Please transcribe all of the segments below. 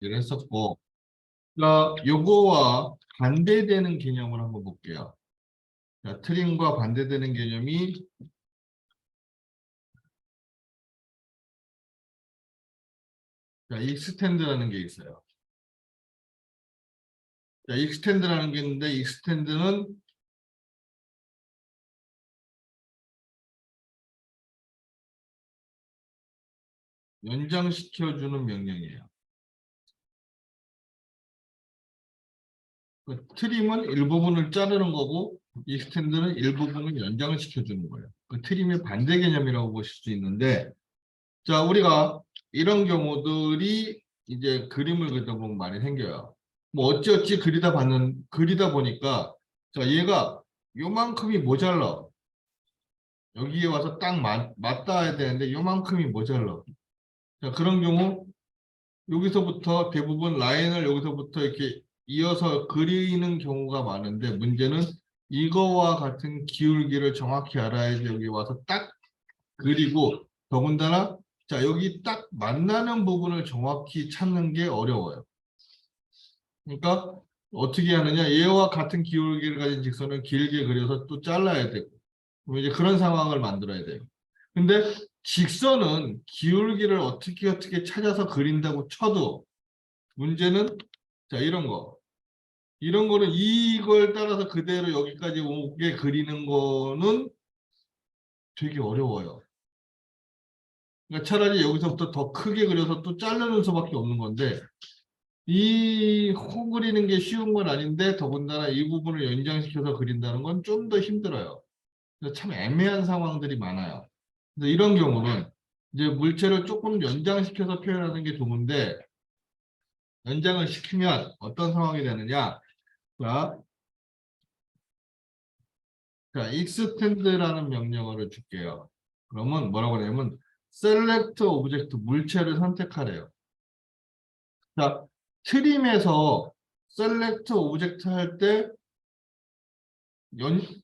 얘기를 했었고, 자, 요거와 반대되는 개념을 한번 볼게요. 자, 트림과 반대되는 개념이 자, 익스텐드라는 게 있어요. 자, 익스텐드라는 게 있는데 익스텐드는 연장시켜주는 명령이에요. 그 트림은 일부분을 자르는 거고 익스텐드는 일부분을 연장을 시켜주는 거예요. 그 트림의 반대 개념이라고 보실 수 있는데, 자, 우리가 이런 경우들이 이제 그림을 그리다 보면 많이 생겨요. 뭐 어찌어찌 그리다 보니까 자, 얘가 요만큼이 모자라. 여기에 와서 딱 맞닿아야 되는데 요만큼이 모자라. 자, 그런 경우 여기서부터 대부분 라인을 여기서부터 이렇게 이어서 그리는 경우가 많은데, 문제는 이거와 같은 기울기를 정확히 알아야지 여기 와서 딱 그리고, 더군다나 자, 여기 딱 만나는 부분을 정확히 찾는 게 어려워요. 그러니까 어떻게 하느냐, 얘와 같은 기울기를 가진 직선을 길게 그려서 또 잘라야 되고, 그럼 이제 그런 상황을 만들어야 돼요. 근데 직선은 기울기를 어떻게 찾아서 그린다고 쳐도, 문제는 자, 이런 거. 이런 거는 이걸 따라서 그대로 여기까지 오게 그리는 거는 되게 어려워요. 그러니까 차라리 여기서부터 더 크게 그려서 또 자르는 수밖에 없는 건데, 이 호 그리는 게 쉬운 건 아닌데 더군다나 이 부분을 연장시켜서 그린다는 건 좀 더 힘들어요. 그래서 참 애매한 상황들이 많아요. 그래서 이런 경우는 이제 물체를 조금 연장시켜서 표현하는 게 좋은데, 연장을 시키면 어떤 상황이 되느냐. 자, extend라는 명령어를 줄게요. 그러면 뭐라고 하냐면 select object, 물체를 선택하래요. 자, 트림에서 select object 할 때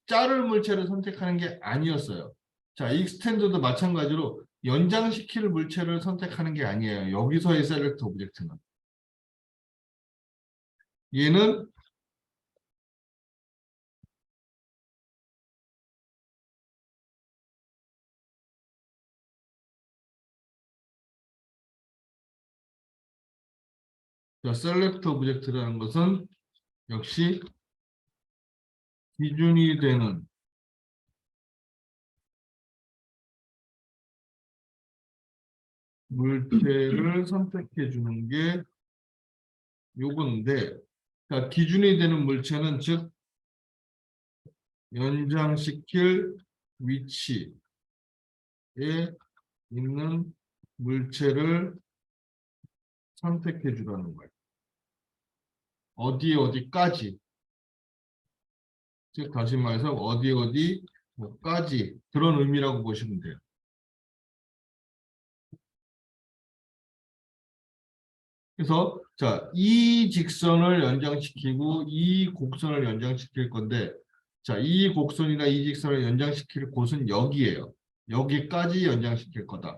자를 물체를 선택하는 게 아니었어요. 자, extend도 마찬가지로 연장시킬 물체를 선택하는 게 아니에요. 여기서의 select object는. 얘는 자, select object라는 것은 역시 기준이 되는 물체를 선택해 주는 게 요건데, 자, 기준이 되는 물체는 즉 연장시킬 위치에 있는 물체를 선택해 주라는 거예요. 어디까지. 즉 다시 말해서 어디까지 그런 의미라고 보시면 돼요. 그래서 자, 이 직선을 연장시키고 이 곡선을 연장시킬 건데, 자, 이 곡선이나 이 직선을 연장시킬 곳은 여기예요. 여기까지 연장시킬 거다.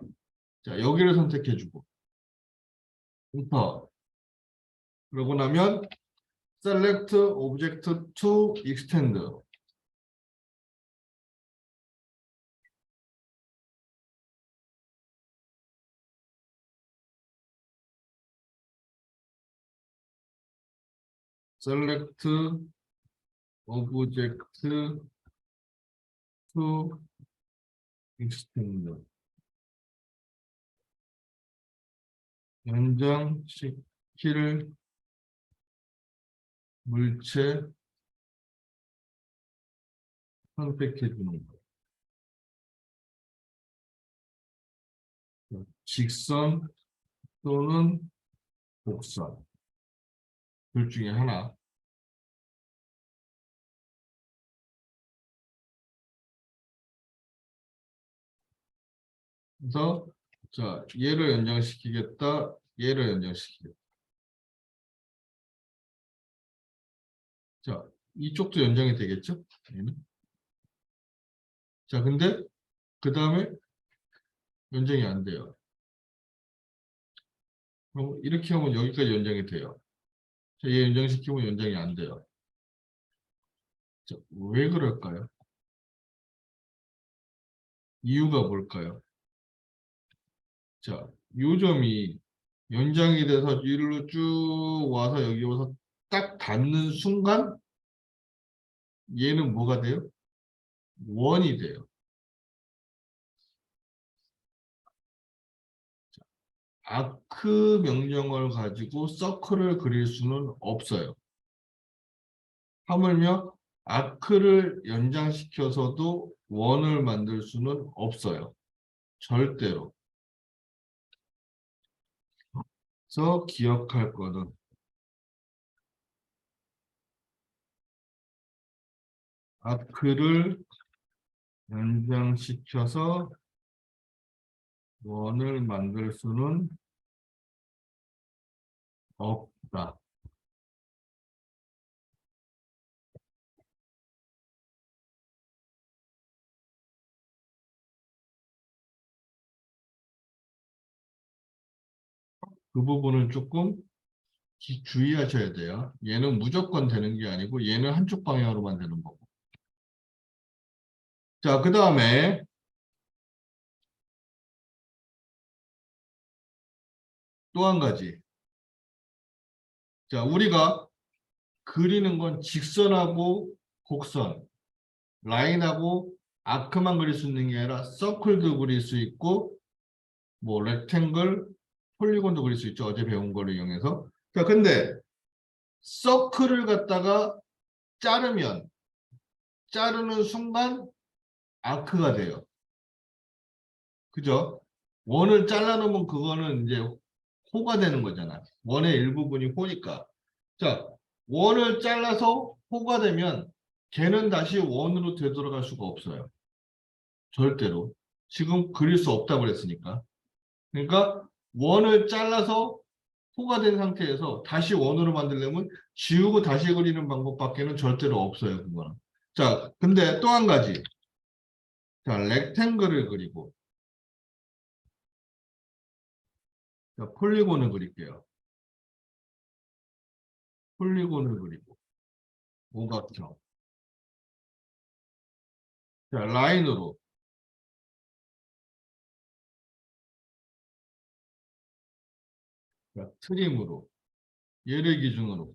자, 여기를 선택해 주고 엔터. 그러고 나면 select object to extend. select object to extend. 연장시킬 물체 선택해 주는 거. 직선 또는 곡선. 둘 중에 하나. 그래서 자, 얘를 연장시키겠다. 얘를 연장시키겠다. 자, 이쪽도 연장이 되겠죠? 얘는. 자, 근데 그 다음에 연장이 안 돼요. 그럼 이렇게 하면 여기까지 연장이 돼요. 자, 얘 연장시키면 연장이 안 돼요. 자, 왜 그럴까요? 이유가 뭘까요? 자, 요 점이 연장이 돼서 위로 쭉 와서 여기 와서 딱 닿는 순간 얘는 뭐가 돼요? 원이 돼요. 아크 명령을 가지고 서클을 그릴 수는 없어요. 하물며 아크를 연장시켜서도 원을 만들 수는 없어요. 절대로. 그래서 기억할 거는 아크를 연장시켜서 원을 만들 수는 없다. 그 부분은 조금 주의하셔야 돼요. 얘는 무조건 되는 게 아니고 얘는 한쪽 방향으로만 되는 거고. 자, 그 다음에 또 한 가지. 자, 우리가 그리는 건 직선하고 곡선, 라인하고 아크만 그릴 수 있는 게 아니라 서클도 그릴 수 있고 뭐 렉탱글, 폴리곤도 그릴 수 있죠. 어제 배운 거를 이용해서. 자, 근데 서클을 갖다가 자르면 자르는 순간 아크가 돼요. 그죠? 원을 잘라놓으면 그거는 이제 호가 되는 거잖아. 원의 일부분이 호니까. 자, 원을 잘라서 호가 되면 걔는 다시 원으로 되돌아갈 수가 없어요. 절대로. 지금 그릴 수 없다고 그랬으니까. 그러니까 원을 잘라서 호가 된 상태에서 다시 원으로 만들려면 지우고 다시 그리는 방법밖에는 절대로 없어요. 그거는. 자, 근데 또 한 가지. 자, 렉탱글을 그리고 자, 폴리곤을 그릴게요. 폴리곤을 그리고 오각형. 자, 라인으로 자, 트림으로 얘를 기준으로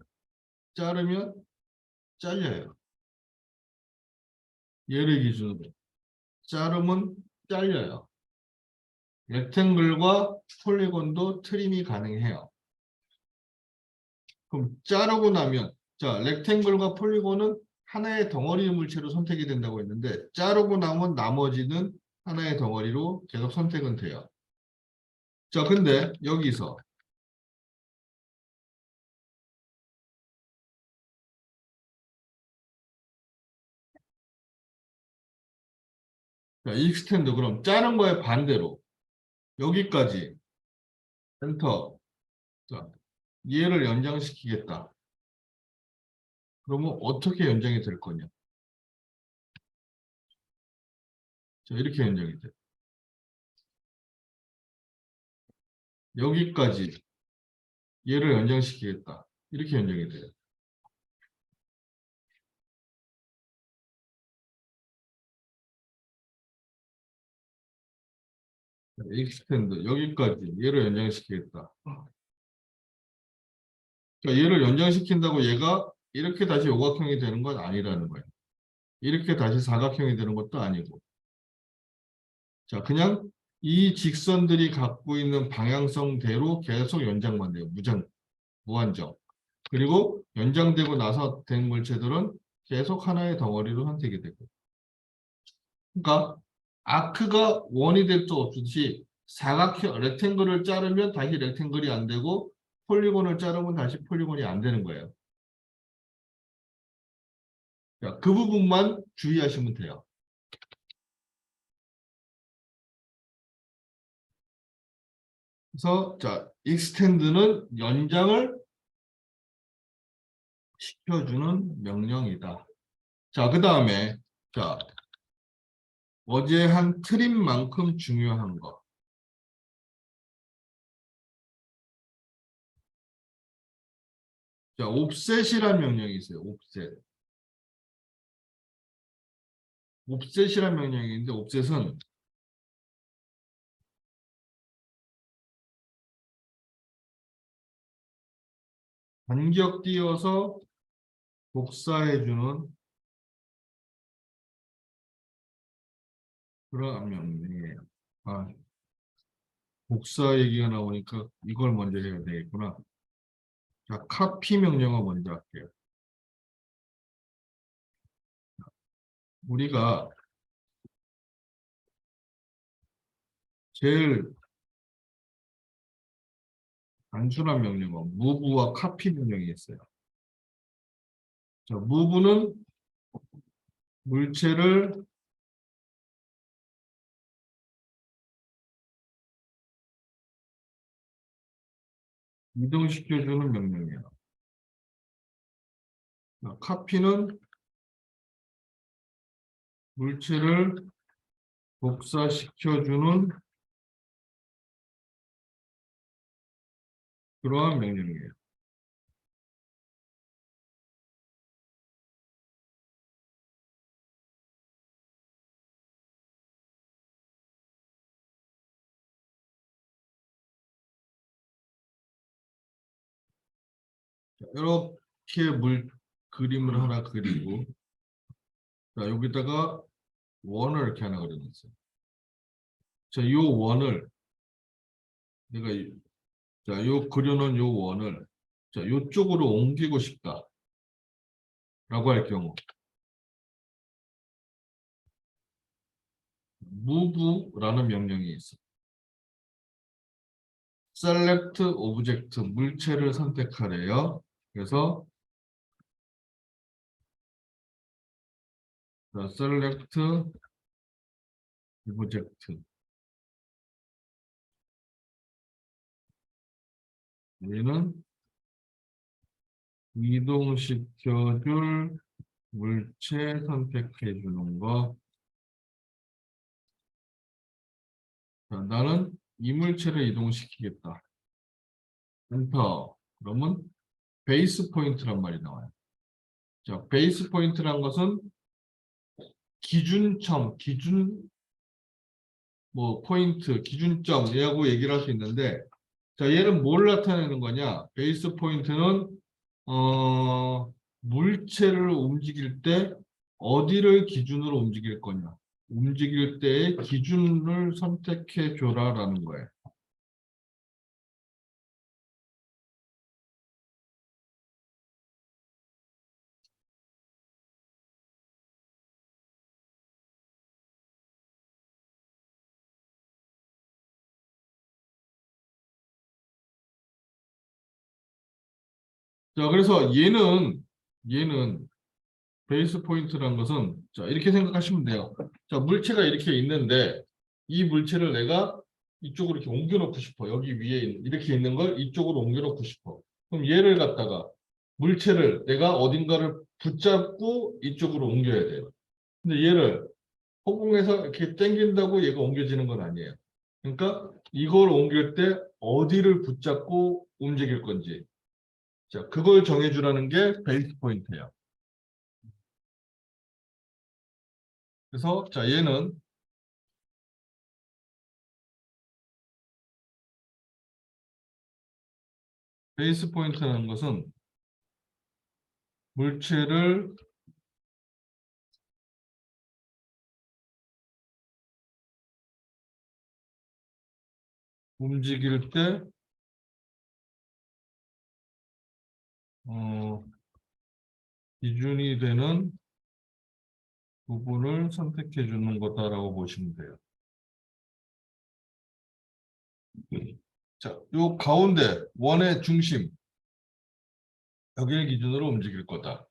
자르면 잘려요. 얘를 기준으로 자르면 잘려요. 렉탱글과 폴리곤도 트림이 가능해요. 그럼 자르고 나면 자, 렉탱글과 폴리곤은 하나의 덩어리 물체로 선택이 된다고 했는데 자르고 나면 나머지는 하나의 덩어리로 계속 선택은 돼요. 자, 근데 여기서 자, 익스텐드 그럼 자른 거에 반대로 여기까지 엔터. 자, 얘를 연장시키겠다. 그러면 어떻게 연장이 될 거냐? 자, 이렇게 연장이 돼. 여기까지 얘를 연장시키겠다. 이렇게 연장이 돼요. 익스텐드 여기까지 얘를 연장시키겠다. 그러니까 얘를 연장시킨다고 얘가 이렇게 다시 오각형이 되는 건 아니라는 거예요. 이렇게 다시 사각형이 되는 것도 아니고. 자, 그냥 이 직선들이 갖고 있는 방향성대로 계속 연장만 돼요. 무한정. 그리고 연장되고 나서 된 물체들은 계속 하나의 덩어리로 선택이 되고. 그러니까 아크가 원이 될 수 없듯이 사각형, 렉탱글을 자르면 다시 렉탱글이 안 되고 폴리곤을 자르면 다시 폴리곤이 안 되는 거예요. 자, 그 부분만 주의하시면 돼요. 그래서 자, 익스텐드는 연장을 시켜주는 명령이다. 자, 그 다음에 자, 어제 한 트림만큼 중요한 거. 자, 옵셋이란 명령이 있어요. 옵셋. 옵셋이란 명령이 있는데 옵셋은 간격 띄어서 복사해주는 그런 명령이에요. 아, 복사 얘기가 나오니까 이걸 먼저 해야 되겠구나. 자, 카피 명령을 먼저 할게요. 우리가 제일 단순한 명령은 무브와 카피 명령이 있어요. 자, 무브는 물체를 이동시켜주는 명령이에요. 자, 카피는 물체를 복사시켜주는 그러한 명령이에요. 자, 이렇게 그림을 하나 그리고 자, 여기다가 원을 이렇게 하나 그려놨어요. 자, 이 원을 내가 자, 요 그려놓은 요 원을 자, 요쪽으로 옮기고 싶다라고 할 경우 move라는 명령이 있어요. select object 물체를 선택하래요. 그래서 자, select object 여기는 이동시켜줄 물체 선택해 주는 거. 자, 나는 이 물체를 이동시키겠다. 엔터. 그러면 베이스 포인트란 말이 나와요. 자, 베이스 포인트란 것은 기준점, 기준 뭐 포인트, 기준점이라고 얘기를 할 수 있는데 자, 얘는 뭘 나타내는 거냐? 베이스 포인트는 물체를 움직일 때 어디를 기준으로 움직일 거냐? 움직일 때의 기준을 선택해 줘라라는 거예요. 자, 그래서 얘는 베이스 포인트라는 것은 자, 이렇게 생각하시면 돼요. 자, 물체가 이렇게 있는데 이 물체를 내가 이쪽으로 이렇게 옮겨 놓고 싶어. 여기 위에 이렇게 있는 걸 이쪽으로 옮겨 놓고 싶어. 그럼 얘를 갖다가 물체를 내가 어딘가를 붙잡고 이쪽으로 옮겨야 돼요. 근데 얘를 허공에서 이렇게 당긴다고 얘가 옮겨지는 건 아니에요. 그러니까 이걸 옮길 때 어디를 붙잡고 움직일 건지 자, 그걸 정해주라는 게 베이스 포인트예요. 그래서 자, 얘는 베이스 포인트라는 것은 물체를 움직일 때 기준이 되는 부분을 선택해 주는 거다라고 보시면 돼요. 자, 요 가운데 원의 중심 여기를 기준으로 움직일 거다.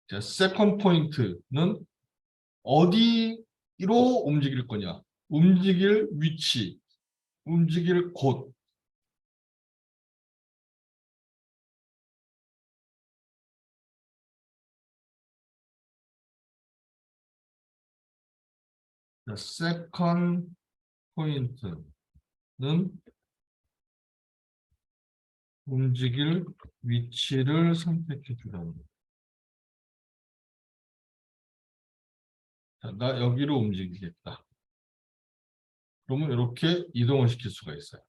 자, 세컨드 포인트는 어디로 움직일 거냐? 움직일 위치, 움직일 곳. 자, 세컨드 포인트는 움직일 위치를 선택해 주라는 거예요. 자, 나 여기로 움직이겠다. 그러면 이렇게 이동을 시킬 수가 있어요.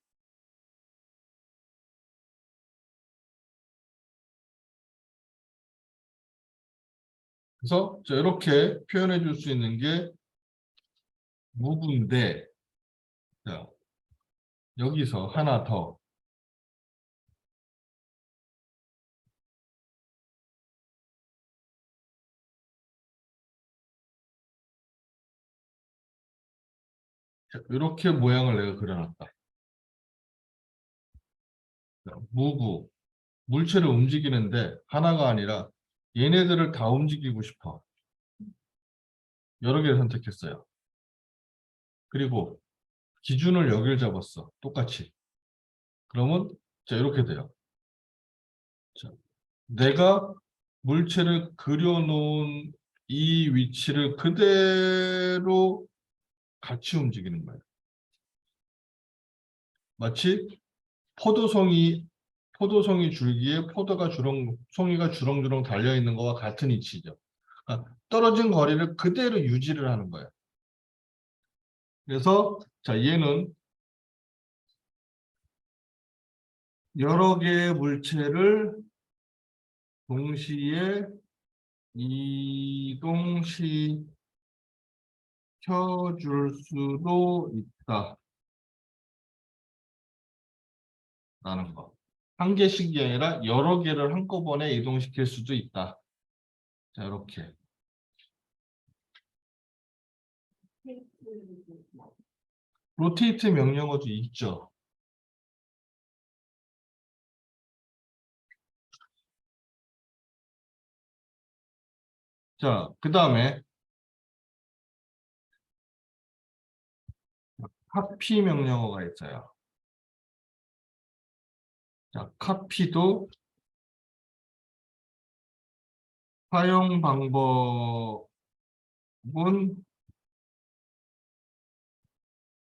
그래서 이렇게 표현해 줄 수 있는 게 무브인데, 자, 여기서 하나 더. 자, 이렇게 모양을 내가 그려놨다. 무브, 물체를 움직이는데 하나가 아니라 얘네들을 다 움직이고 싶어. 여러 개를 선택했어요. 그리고 기준을 여기를 잡았어. 똑같이. 그러면 자, 이렇게 돼요. 자, 내가 물체를 그려놓은 이 위치를 그대로 같이 움직이는 거예요. 마치 포도송이 줄기에 송이가 주렁주렁 달려있는 거와 같은 위치죠. 그러니까 떨어진 거리를 그대로 유지를 하는 거예요. 그래서 자, 얘는 여러 개의 물체를 동시에 이동시켜 줄 수도 있다. 라는 거. 한 개씩이 아니라 여러 개를 한꺼번에 이동시킬 수도 있다. 자, 이렇게. 로테이트 명령어도 있죠. 자, 그 다음에 카피 명령어가 있어요. 자, 카피도 사용 방법은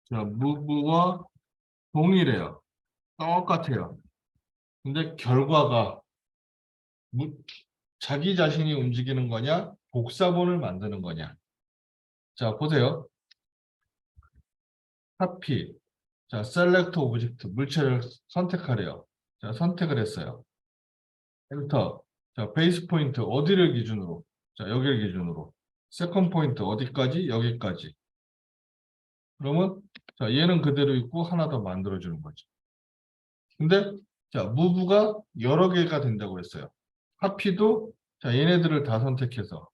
자, move와 동일해요. 똑같아요. 근데 결과가 자기 자신이 움직이는 거냐, 복사본을 만드는 거냐. 자, 보세요. 카피. 자, select object. 물체를 선택하래요. 자, 선택을 했어요. 엔터. 자, 베이스 포인트 어디를 기준으로? 자, 여기를 기준으로. 세컨 포인트 어디까지? 여기까지. 그러면 자, 얘는 그대로 있고 하나 더 만들어 주는 거죠. 근데 자, 무브가 여러 개가 된다고 했어요. 카피도 자, 얘네들을 다 선택해서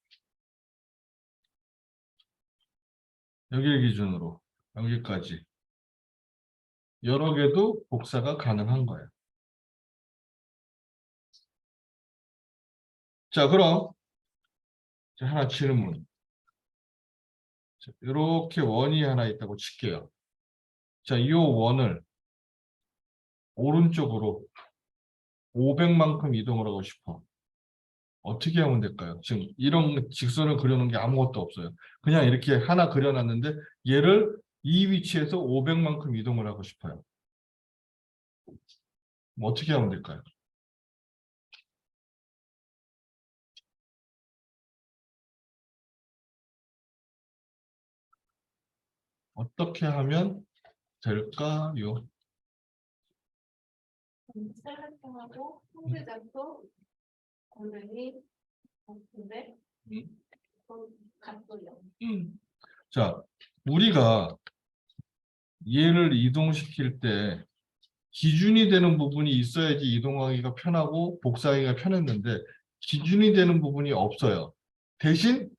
여기를 기준으로 여기까지 여러 개도 복사가 가능한 거예요. 자, 그럼 자, 하나 질문. 자, 이렇게 원이 하나 있다고 칠게요. 자, 이 원을 오른쪽으로 500만큼 이동을 하고 싶어. 어떻게 하면 될까요? 지금 이런 직선을 그려놓은 게 아무것도 없어요. 그냥 이렇게 하나 그려놨는데 얘를 이 위치에서 500만큼 이동을 하고 싶어요. 어떻게 하면 될까요? 어떻게 하면 될까요? 셀렉팅하고 통계자도 당연히 없는데 같고요. 자, 우리가 얘를 이동시킬 때 기준이 되는 부분이 있어야지 이동하기가 편하고 복사하기가 편했는데 기준이 되는 부분이 없어요. 대신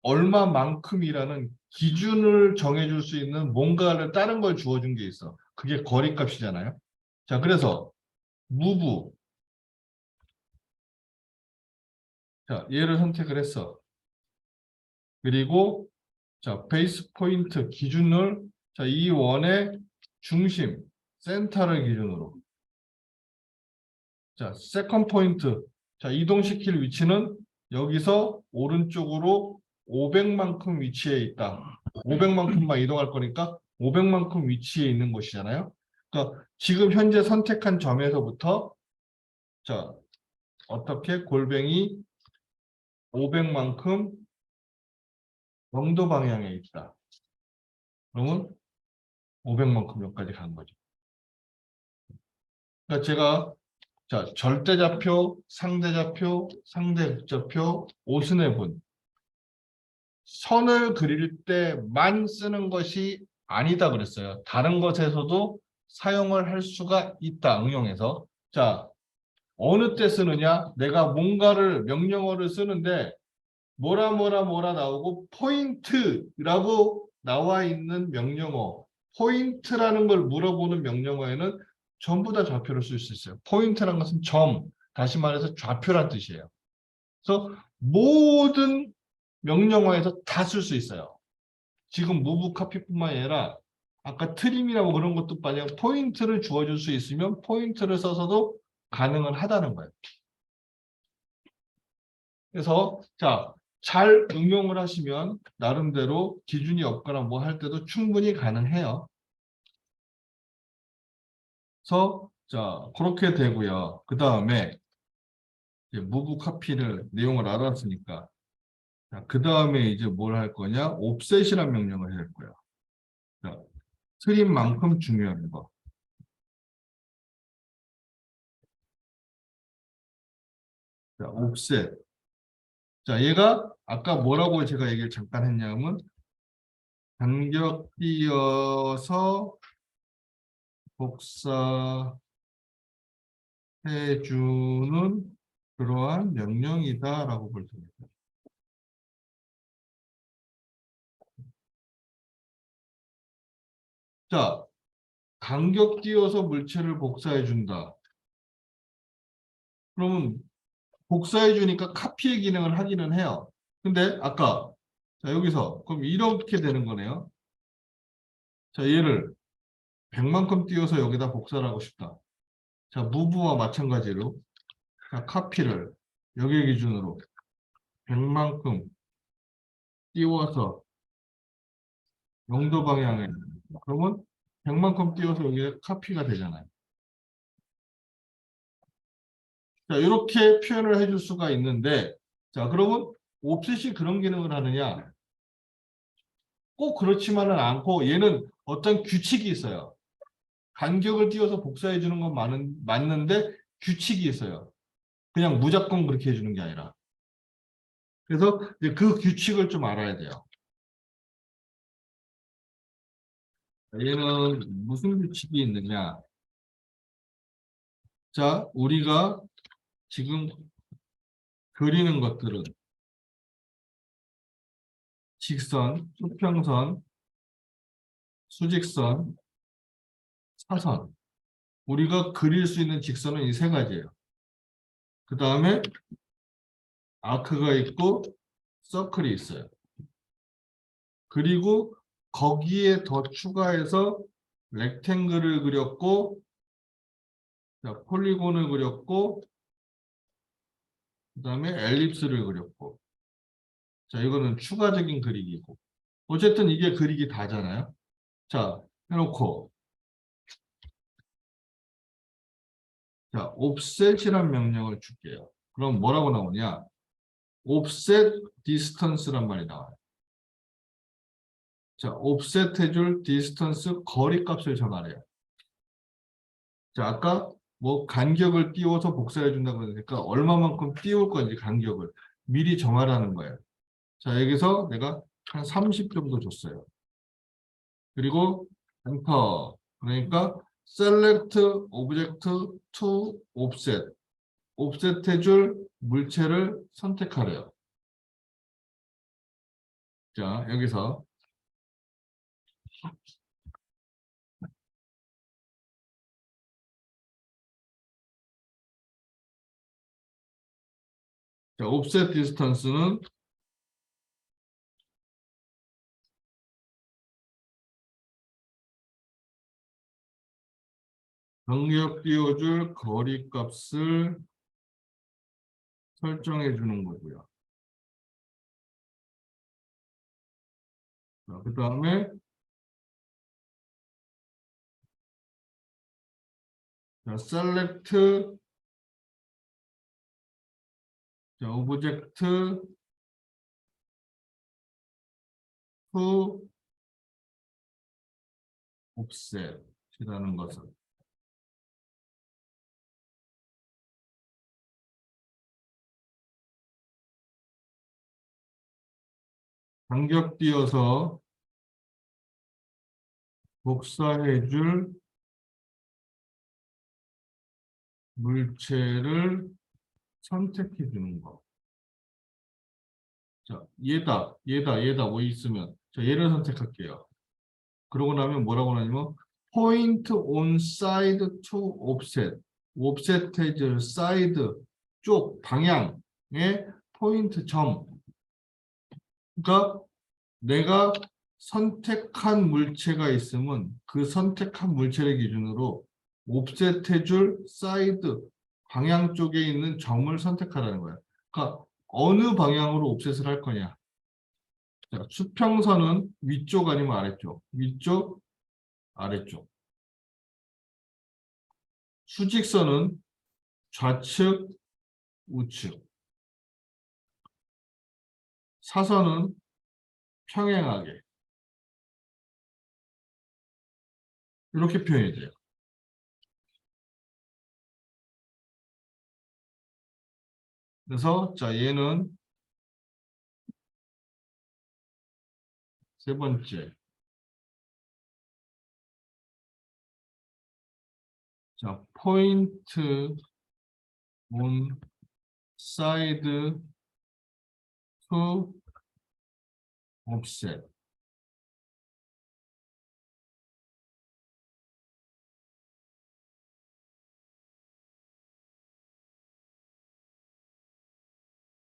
얼마만큼이라는 기준을 정해줄 수 있는 뭔가를 다른 걸 주어준 게 있어. 그게 거리값이잖아요. 자, 그래서 move. 자, 얘를 선택을 했어. 그리고 자, 베이스 포인트 기준을 자, 이 원의 중심, 센터를 기준으로. 자, 세컨 포인트. 자, 이동시킬 위치는 여기서 오른쪽으로 500만큼 위치에 있다. 500만큼만 이동할 거니까 500만큼 위치에 있는 곳이잖아요. 그러니까 지금 현재 선택한 점에서부터 자, 어떻게 골뱅이 500만큼 영도 방향에 있다. 그러면 500만큼 여기까지 간 거죠. 그러니까 제가 자, 절대좌표, 상대좌표, 상대극좌표, 오순회분 선을 그릴 때만 쓰는 것이 아니다 그랬어요. 다른 것에서도 사용을 할 수가 있다. 응용해서. 자, 어느 때 쓰느냐? 내가 뭔가를 명령어를 쓰는데 뭐라 나오고 포인트라고 나와 있는 명령어. 포인트라는 걸 물어보는 명령어에는 전부 다 좌표를 쓸 수 있어요. 포인트라는 것은 점, 다시 말해서 좌표란 뜻이에요. 그래서 모든 명령어에서 다 쓸 수 있어요. 지금 무브 카피뿐만 아니라 아까 트림이라고 그런 것도 만약 포인트를 주어줄 수 있으면 포인트를 써서도 가능은 하다는 거예요. 그래서 자, 잘 응용을 하시면 나름대로 기준이 없거나 뭐 할 때도 충분히 가능해요. 그래서 자, 그렇게 되고요. 그 다음에 무브 카피를 내용을 알았으니까 그 다음에 이제 뭘 할 거냐? 옵셋이라는 명령을 할 거야. 자, 트림만큼 중요한 거. 자, 옵셋. 자, 얘가 아까 뭐라고 제가 얘기를 잠깐 했냐면 간격 띄어서 복사해주는 그러한 명령이다라고 볼 수 있습니다. 자, 간격 띄어서 물체를 복사해준다. 그러면 복사해주니까 카피의 기능을 하기는 해요. 근데 아까 자, 여기서 그럼 이렇게 되는 거네요. 자, 얘를 100만큼 띄워서 여기다 복사를 하고 싶다. 자, 무브와 마찬가지로 자, 카피를 여기 기준으로 100만큼 띄워서 영도 방향에 그러면 100만큼 띄워서 여기에 카피가 되잖아요. 자, 이렇게 표현을 해줄 수가 있는데 자, 그러면 옵셋이 그런 기능을 하느냐? 꼭 그렇지만은 않고 얘는 어떤 규칙이 있어요. 간격을 띄워서 복사해 주는 건 맞는데 규칙이 있어요. 그냥 무조건 그렇게 해주는 게 아니라. 그래서 이제 그 규칙을 좀 알아야 돼요. 얘는 무슨 규칙이 있느냐? 자, 우리가 지금 그리는 것들은 직선, 수평선, 수직선, 사선. 우리가 그릴 수 있는 직선은 이 세 가지예요. 그 다음에 아크가 있고 서클이 있어요. 그리고 거기에 더 추가해서 렉탱글을 그렸고 자, 폴리곤을 그렸고 그 다음에 엘립스를 그렸고 자 이거는 추가적인 그리기고 어쨌든 이게 그리기 다잖아요. 자 해놓고 자 옵셋이란 명령을 줄게요. 그럼 뭐라고 나오냐? 옵셋 디스턴스란 말이 나와요. 자 옵셋 해줄 디스턴스 거리 값을 정하래요. 자 아까 뭐 간격을 띄워서 복사해 준다고 그러니까 얼마만큼 띄울 건지 간격을 미리 정하라는 거예요. 자 여기서 내가 한 30 정도 줬어요. 그리고 엔터 그러니까 select object to offset 옵셋 해줄 물체를 선택하래요. 자 여기서 자, offset distance는 간격 띄워줄 거리 값을 설정해 주는 거고요. 그 다음에 자, select 자, object to offset이라는 것을 간격 띄어서 복사해줄 물체를 선택해 주는 거. 자, 얘다 뭐 있으면 자, 얘를 선택할게요. 그러고 나면 뭐라고 하냐면 point on side to offset. offset 해줄 side 쪽 방향의 포인트 점. 그러니까 내가 선택한 물체가 있으면 그 선택한 물체를 기준으로 옵셋 해줄 사이드 방향 쪽에 있는 점을 선택하라는 거야. 그러니까 어느 방향으로 옵셋을 할 거냐. 자, 수평선은 위쪽 아니면 아래쪽? 위쪽, 아래쪽. 수직선은 좌측, 우측. 사선은 평행하게. 이렇게 표현이 돼요. 그래서 자 얘는 세 번째. 자, 포인트 on side to offset.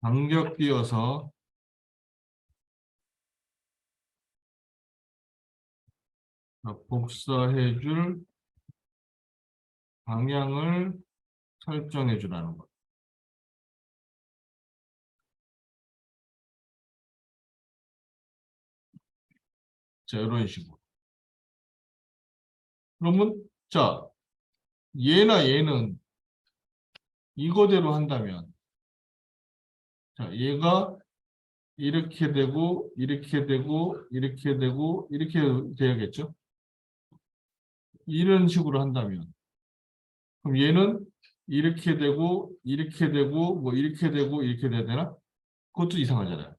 간격 띄어서 복사해 줄 방향을 설정해 주라는 것. 자, 이런 식으로. 그러면 자, 얘는 이거대로 한다면 자, 얘가 이렇게 되고 이렇게 되고 이렇게 되고 이렇게 돼야겠죠? 이런 식으로 한다면 그럼 얘는 이렇게 되고 이렇게 되고 뭐 이렇게 되고 이렇게 돼야 되나? 그것도 이상하잖아요.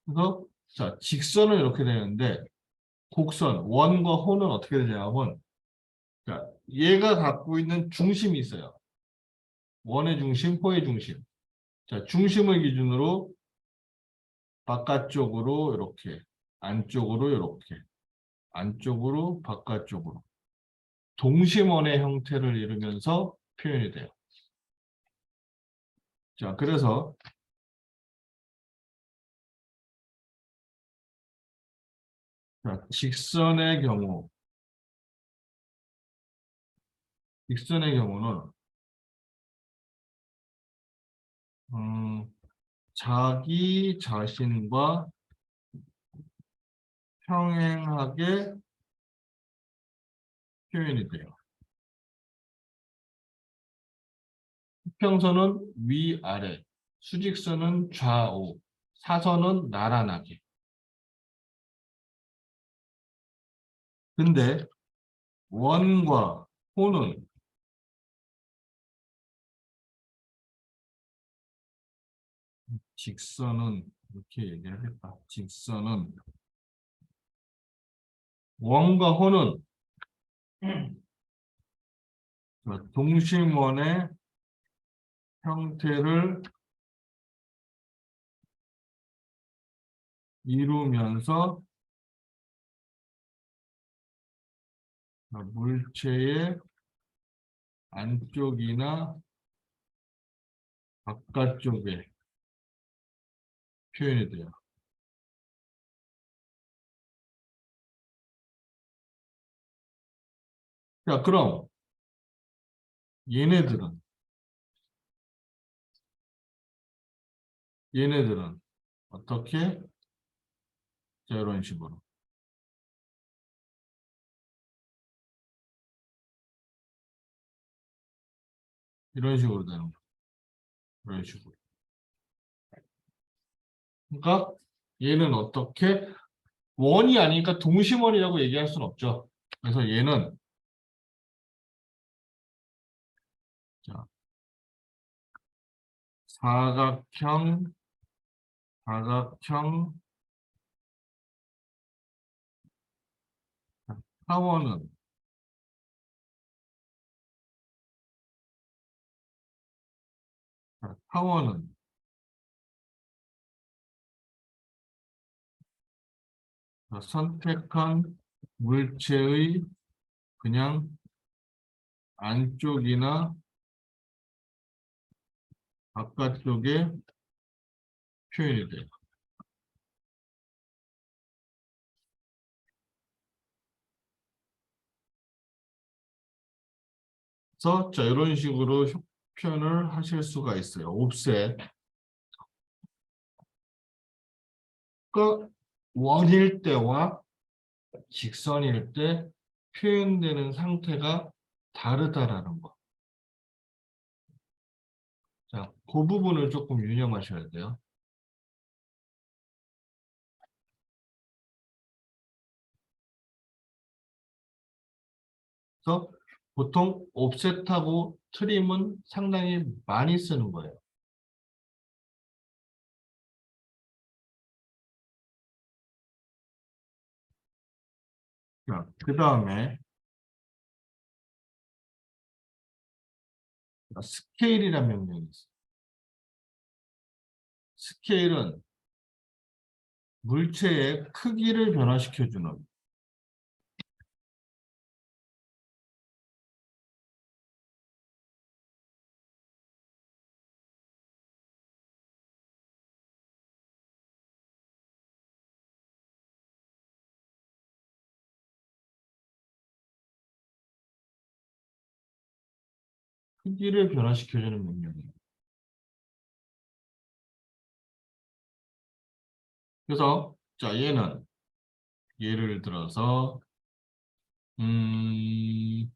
그래서 자, 직선은 이렇게 되는데 곡선, 원과 호는 어떻게 되냐면 자, 얘가 갖고 있는 중심이 있어요. 원의 중심, 호의 중심. 자, 중심을 기준으로 바깥쪽으로 이렇게, 안쪽으로 이렇게, 안쪽으로 바깥쪽으로 동심원의 형태를 이루면서 표현이 돼요. 자, 그래서 자, 직선의 경우는 자기 자신과 평행하게 표현이 돼요. 수평선은 위아래, 수직선은 좌우, 사선은 나란하게. 근데 원과 호는 직선은 이렇게 얘기하겠다. 직선은 원과 호는 동심원의 형태를 이루면서 물체의 안쪽이나 바깥쪽에 표현이 돼요. 자, 그럼 얘네들은 어떻게? 자, 이런 식으로. 이런 식으로 되는 거. 이런 식으로. 그러니까 얘는 어떻게 원이 아니니까 동심원이라고 얘기할 수는 없죠. 그래서 얘는 자, 사각형, 사각형 타원은 타원은 선택한 물체의 그냥 안쪽이나 바깥쪽에 표현이 돼요. 그래서 자, 이런 식으로 표현을 하실 수가 있어요. 옵셋. 그러니까 원일 때와 직선일 때 표현되는 상태가 다르다라는 거. 자, 그 부분을 조금 유념하셔야 돼요. 그래서 보통 옵셋하고 트림은 상당히 많이 쓰는 거예요. 자, 그 다음에 스케일이라는 명령이 있어요. 스케일은 물체의 크기를 변화시켜주는 크기를 변화시켜주는 명령이에요. 그래서 자, 얘는 예를 들어서 음,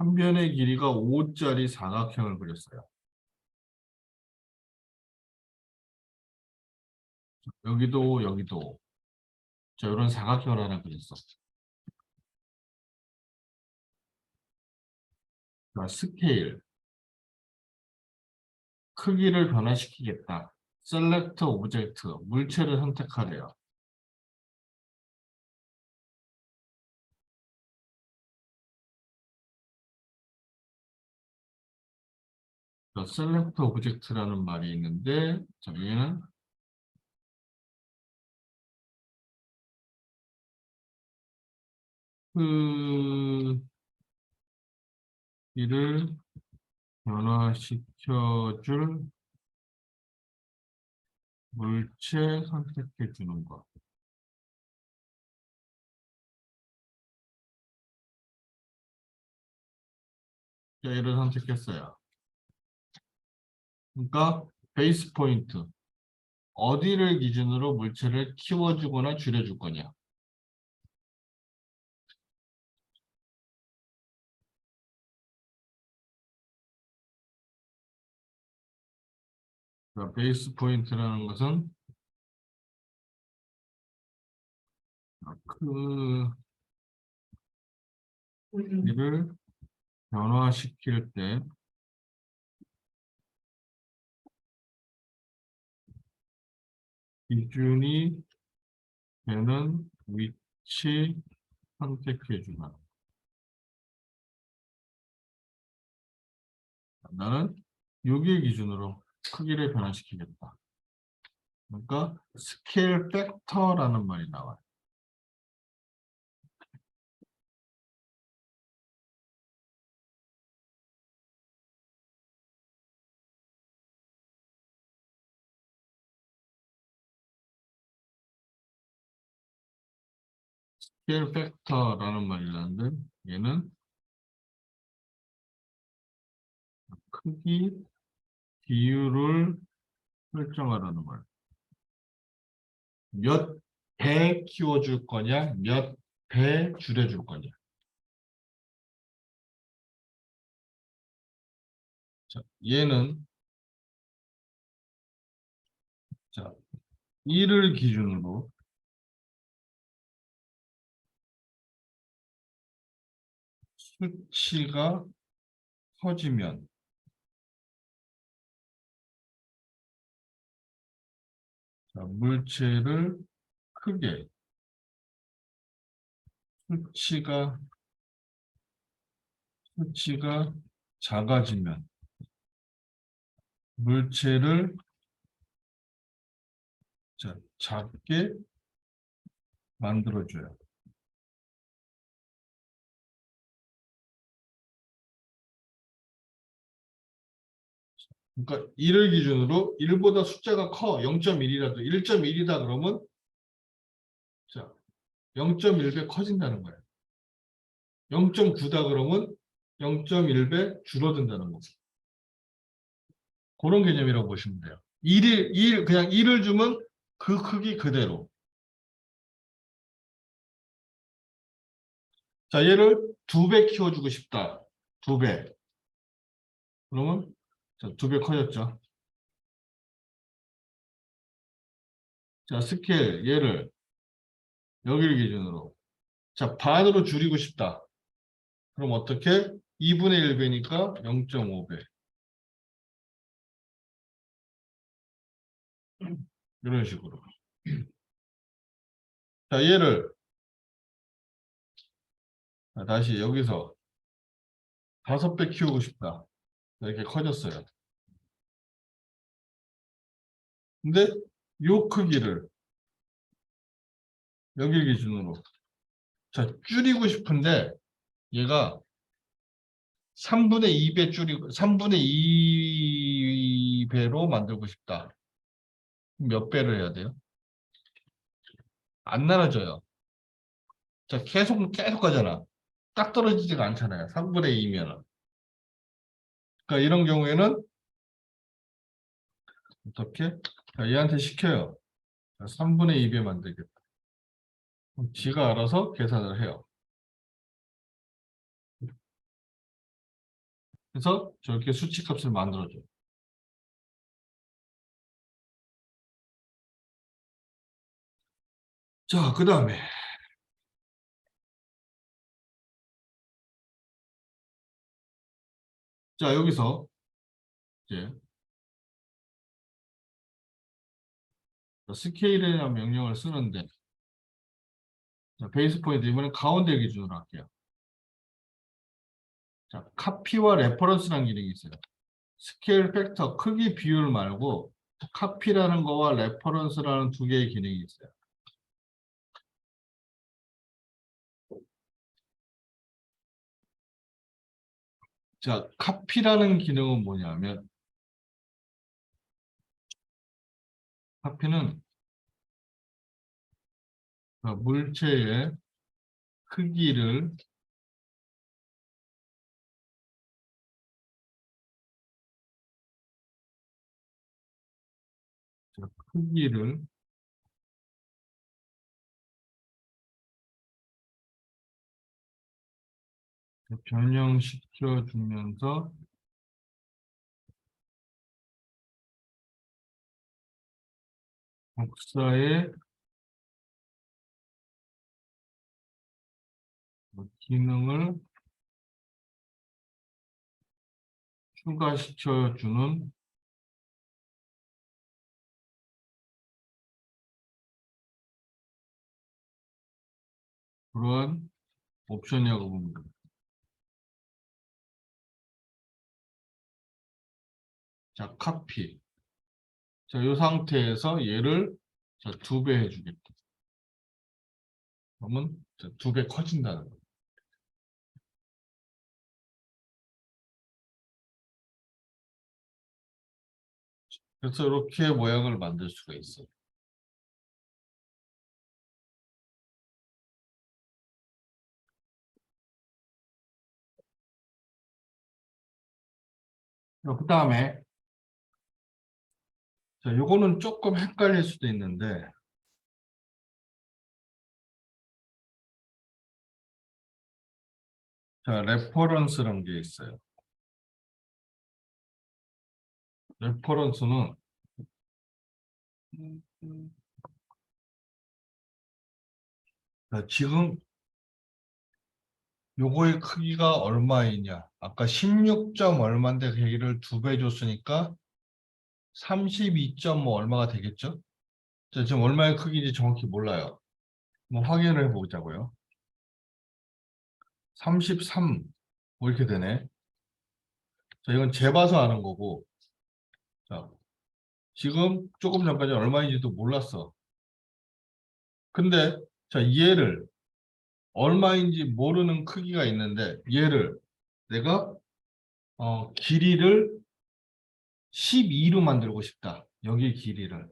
한 변의 길이가 5짜리 사각형을 그렸어요. 여기도 여기도 자, 이런 사각형을 하나 그렸어. 자, 스케일 크기를 변화시키겠다. 셀렉트 오브젝트 물체를 선택하래요. 셀렉트 오브젝트라는 말이 있는데 자, 얘는 그 이를 변화시켜줄 물체 선택해 주는 것. 자, 얘를 선택했어요. 그러니까 베이스 포인트 어디를 기준으로 물체를 키워주거나 줄여줄 거냐. 자, 베이스 포인트라는 것은 크기를 변화시킬 때 기준이 되는 위치 선택해 주나. 나는 여기의 기준으로 크기를 변화시키겠다. 그러니까 스케일 팩터라는 말이 나와요. 스케일 팩터라는 말이 나는데 얘는 크기 비율을 설정하라는 거야. 몇 배 키워줄 거냐, 몇 배 줄여줄 거냐. 자, 얘는 자, 1을 기준으로 수치가 커지면 자, 물체를 크게 수치가 작아지면 물체를 자, 작게 만들어줘요. 그러니까 1을 기준으로 1보다 숫자가 커 0.1이라도 1.1이다 그러면 자 0.1배 커진다는 거예요. 0.9다 그러면 0.1배 줄어든다는 거죠. 그런 개념이라고 보시면 돼요. 1을 그냥 1을 주면 그 크기 그대로. 자 얘를 2배 키워주고 싶다. 2배. 그러면 자, 2배 커졌죠. 자 스케일 얘를 여기를 기준으로 자 반으로 줄이고 싶다. 그럼 어떻게? 2분의 1배니까 0.5배. 이런 식으로. 자, 얘를 다시 여기서 5배 키우고 싶다. 이렇게 커졌어요. 근데 요 크기를 여기 기준으로 자, 줄이고 싶은데 얘가 3분의 2배 줄이고 3분의 2배로 만들고 싶다. 몇 배를 해야 돼요? 안 나눠져요. 자, 계속 가잖아. 딱 떨어지지가 않잖아요. 3분의 2면은. 그러니까 이런 경우에는 어떻게? 자, 얘한테 시켜요. 자, 3분의 2배 만들겠다. 그럼 지가 알아서 계산을 해요. 그래서 저렇게 수치값을 만들어줘요. 자, 그 다음에 자 여기서 이제 스케일이라는 명령을 쓰는데 자, 베이스 포인트 이번엔 가운데 기준으로 할게요. 자, 카피와 레퍼런스라는 기능이 있어요. 스케일 팩터 크기 비율 말고 카피라는 거와 레퍼런스라는 두 개의 기능이 있어요. 자, 카피라는 기능은 뭐냐면 카피는 물체의 크기를 자, 크기를 변형시켜 주면서 복사의 기능을 추가시켜 주는 그러한 옵션이라고 봅니다. 자, 카피. 자, 이 상태에서 얘를 자, 2배 해주겠다. 그러면 2배 커진다는 거예요. 그래서 이렇게 모양을 만들 수가 있어요. 그 다음에 자, 요거는 조금 헷갈릴 수도 있는데 자, 레퍼런스라는 게 있어요. 레퍼런스는 자, 지금 요거의 크기가 얼마이냐? 아까 16점 얼마인데 걔를 2배 줬으니까 32점 뭐 얼마가 되겠죠? 자, 지금 얼마의 크기인지 정확히 몰라요. 한번 확인을 해보자고요. 33, 뭐 이렇게 되네. 자, 이건 재봐서 아는 거고, 자, 지금 조금 전까지 얼마인지도 몰랐어. 근데, 자, 얘를 얼마인지 모르는 크기가 있는데, 얘를 내가, 길이를 12로 만들고 싶다. 여기 길이를.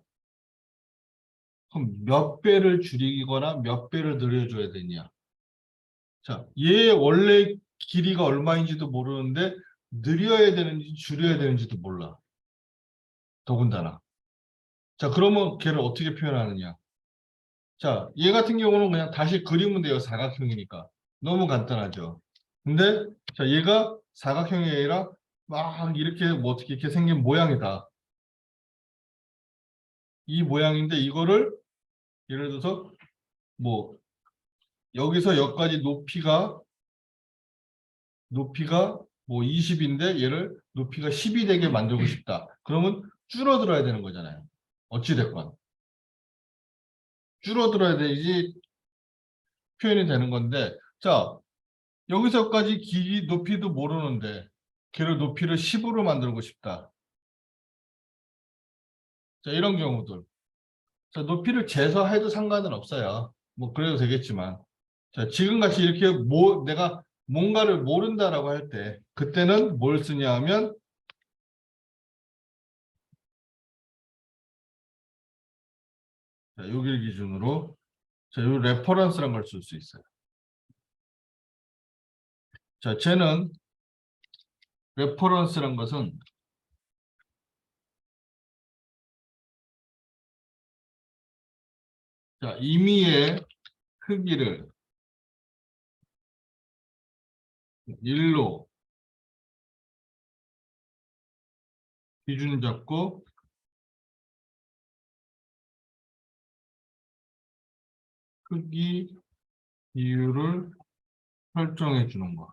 그럼 몇 배를 줄이거나 몇 배를 늘려줘야 되냐? 자, 얘 원래 길이가 얼마인지도 모르는데, 늘려야 되는지 줄여야 되는지도 몰라. 더군다나. 자, 그러면 걔를 어떻게 표현하느냐? 자, 얘 같은 경우는 그냥 다시 그리면 돼요. 사각형이니까. 너무 간단하죠. 근데, 자, 얘가 사각형이 아니라 막 이렇게 뭐 어떻게 이렇게 생긴 모양이다. 이 모양인데 이거를 예를 들어서 뭐 여기서 여기까지 높이가 뭐 20인데 얘를 높이가 10이 되게 만들고 싶다. 그러면 줄어들어야 되는 거잖아요. 어찌 됐건. 줄어들어야 되지 표현이 되는 건데 자, 여기서까지 길이 높이도 모르는데 걔를 높이를 10으로 만들고 싶다. 자, 이런 경우들. 자, 높이를 재서 해도 상관은 없어요. 뭐 그래도 되겠지만. 자, 지금같이 이렇게 내가 뭔가를 모른다라고 할 때 그때는 뭘 쓰냐 하면 자, 여기를 기준으로 자, 요 레퍼런스라는 걸 쓸 수 있어요. 자, 쟤는 레퍼런스란 것은 자, 임의의 크기를 1로 기준 잡고 크기 비율을 설정해 주는 거.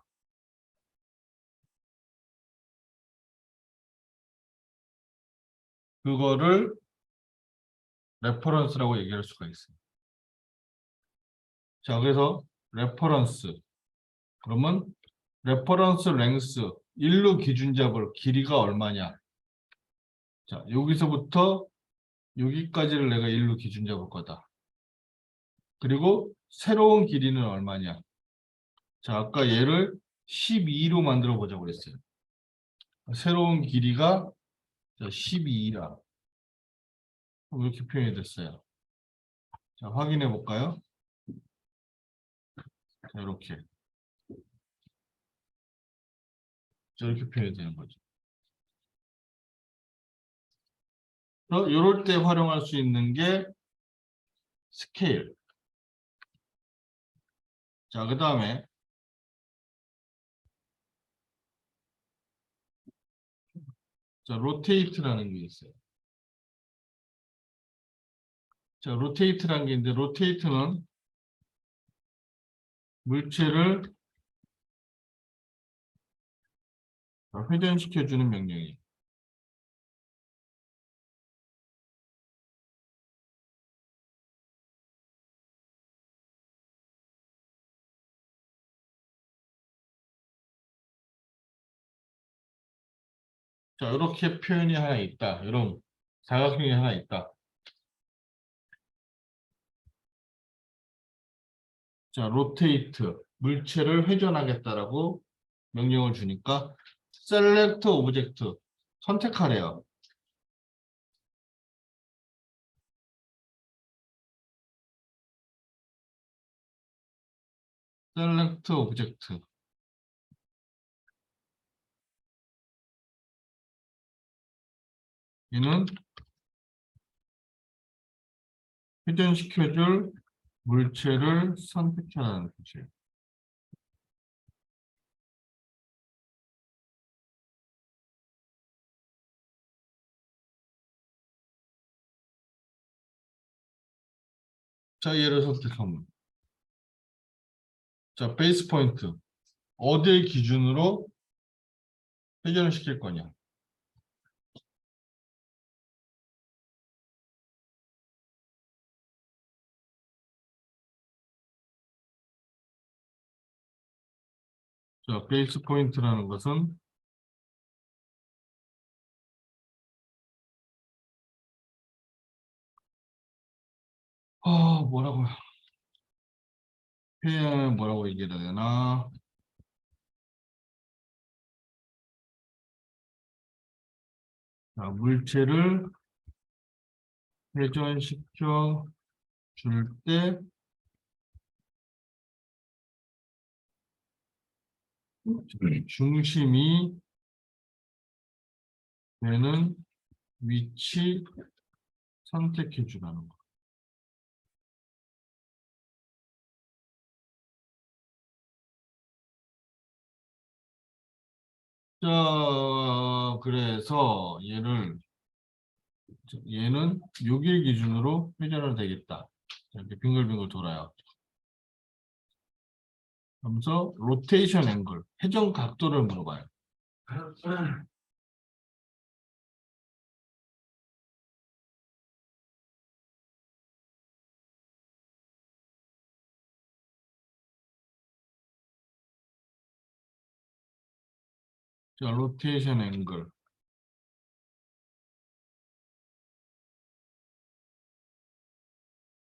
그거를 레퍼런스라고 얘기할 수가 있어요. 자, 그래서 레퍼런스. 그러면 레퍼런스 랭스 1로 기준 잡을 길이가 얼마냐? 자, 여기서부터 여기까지를 내가 1로 기준 잡을 거다. 그리고 새로운 길이는 얼마냐? 자, 아까 얘를 12로 만들어 보자고 그랬어요. 새로운 길이가 12라. 이렇게 표현이 됐어요. 자, 확인해 볼까요? 자, 이렇게. 자, 이렇게 표현이 되는 거죠. 이럴 때 활용할 수 있는 게 스케일. 자, 그 다음에 자, 로테이트라는 게 있어요. 자, 로테이트라는 게 있는데 로테이트는 물체를 회전시켜주는 명령이에요. 자, 이렇게 표현이 하나 있다. 이런 사각형이 하나 있다. 자, 로테이트, 물체를 회전하겠다라고 명령을 주니까 셀렉트 오브젝트, 선택하래요. 셀렉트 오브젝트. 얘는 회전시켜줄 물체를 선택하라는 뜻이에요. 자, 얘를 선택하면. 자, 베이스 포인트. 어딜 기준으로 회전을 시킬 거냐. 자, 베이스 포인트라는 것은 뭐라고요? 뭐라고 얘기해야 되나? 자, 물체를 회전시켜 줄 때 중심이 되는 위치 선택해 주라는 거. 자, 그래서 얘는 6일 기준으로 회전을 되겠다. 이렇게 빙글빙글 돌아요. 그러면서 로테이션 앵글, 회전 각도를 물어봐요. 자, 로테이션 앵글.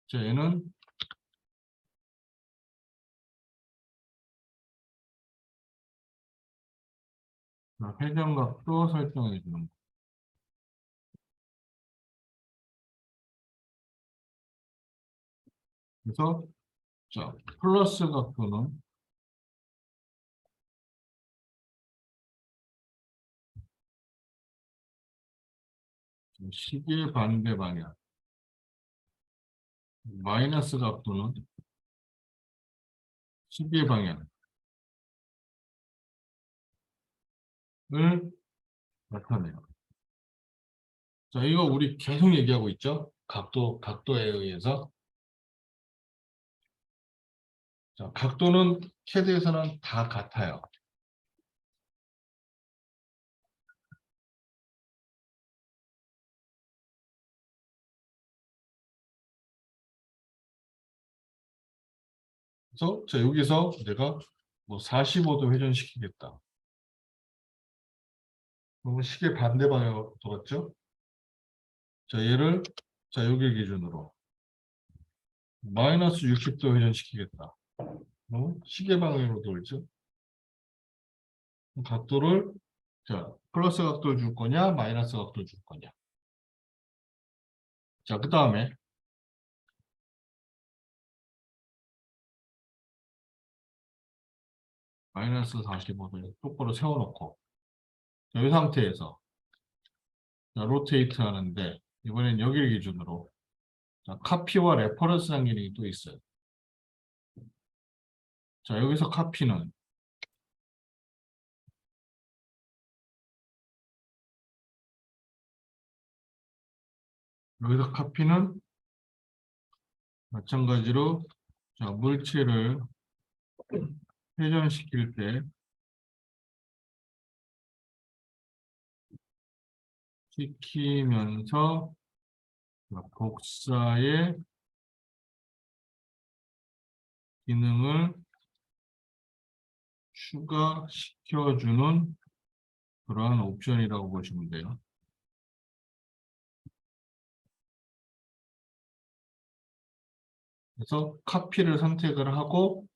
자, 얘는 회전 각도 설정해 주는 거. 그래서 자, 플러스 각도는 시계 반대 방향. 마이너스 각도는 시계 방향을 나타내요. 자, 이거 우리 계속 얘기하고 있죠? 각도에 의해서. 자, 각도는 CAD에서는 다 같아요. 그래서 자, 여기서 내가 뭐 45도 회전시키겠다. 그러면 시계 반대 방향으로 돌았죠? 자, 얘를 자, 여기 기준으로 마이너스 60도 회전시키겠다. 그러면 시계 방향으로 돌죠? 각도를 자, 플러스 각도를 줄 거냐, 마이너스 각도를 줄 거냐. 자, 그 다음에 마이너스 45도를 똑바로 세워놓고 자, 이 상태에서 자, 로테이트 하는데 이번엔 여기를 기준으로 자, 카피와 레퍼런스 한 기능이 또 있어요. 자, 여기서 카피는 마찬가지로 자, 물체를 회전시킬 때 시키면서 복사의 기능을 추가시켜주는 그러한 옵션이라고 보시면 돼요. 그래서 카피를 선택을 하고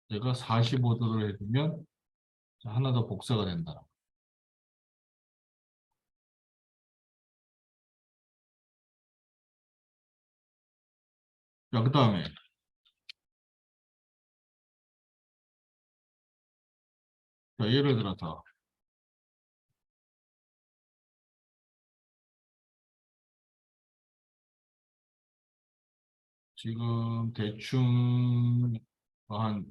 내가 45도를 해주면 하나 더 복사가 된다. 자, 그 다음에 예를 들어서 지금 대충 한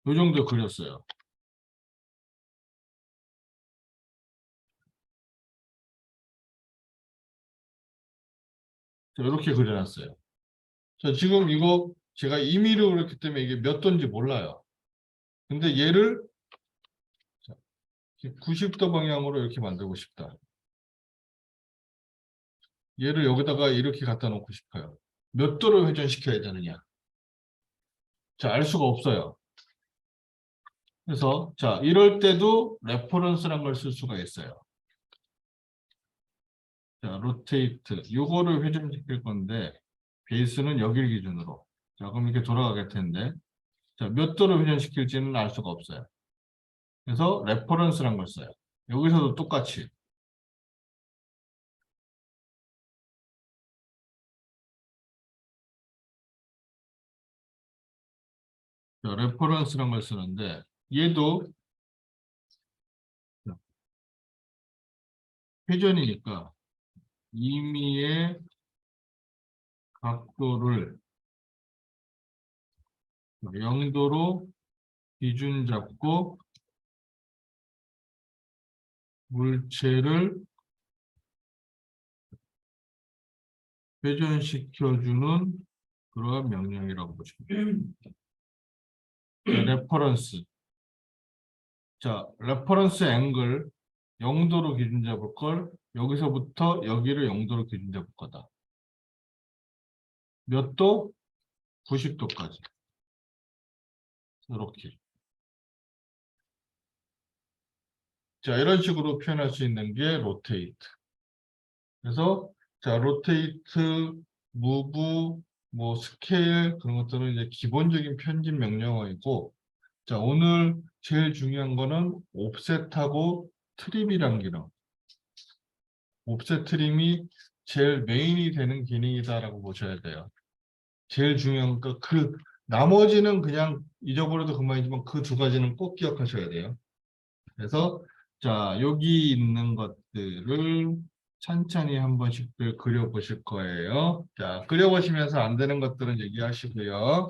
요 정도 그렸어요. 자, 이렇게 그려놨어요. 자, 지금 이거 제가 임의로 그렸기 때문에 이게 몇 도인지 몰라요. 근데 얘를 90도 방향으로 이렇게 만들고 싶다. 얘를 여기다가 이렇게 갖다 놓고 싶어요. 몇 도로 회전시켜야 되느냐? 자, 알 수가 없어요. 그래서 자, 이럴 때도 레퍼런스란 걸 쓸 수가 있어요. 자, 로테이트. 요거를 회전시킬 건데 베이스는 여기를 기준으로. 자, 그럼 이렇게 돌아가게 텐데. 자, 몇 도로 회전시킬지는 알 수가 없어요. 그래서 레퍼런스란 걸 써요. 여기서도 똑같이. 자, 레퍼런스란 걸 쓰는데 얘도 회전이니까 임의의 각도를 0도로 기준 잡고 물체를 회전시켜주는 그러한 명령이라고 보시면 돼요. 레퍼런스. 자, 레퍼런스 앵글 0도로 기준 잡을 걸 여기서부터 여기를 0도로 기준 잡을 거다. 몇 도? 90도까지. 이렇게. 자, 이런 식으로 표현할 수 있는 게 로테이트. 그래서 자, 로테이트, 무브, 뭐 스케일 그런 것들은 이제 기본적인 편집 명령어이고, 자, 오늘 제일 중요한 거는 옵셋하고 트림이란 기능. 옵셋 트림이 제일 메인이 되는 기능이다라고 보셔야 돼요. 제일 중요한 거 그 나머지는 그냥 잊어버려도 그만이지만 그 두 가지는 꼭 기억하셔야 돼요. 그래서 자, 여기 있는 것들을 천천히 한 번씩들 그려보실 거예요. 자, 그려보시면서 안 되는 것들은 얘기하시고요.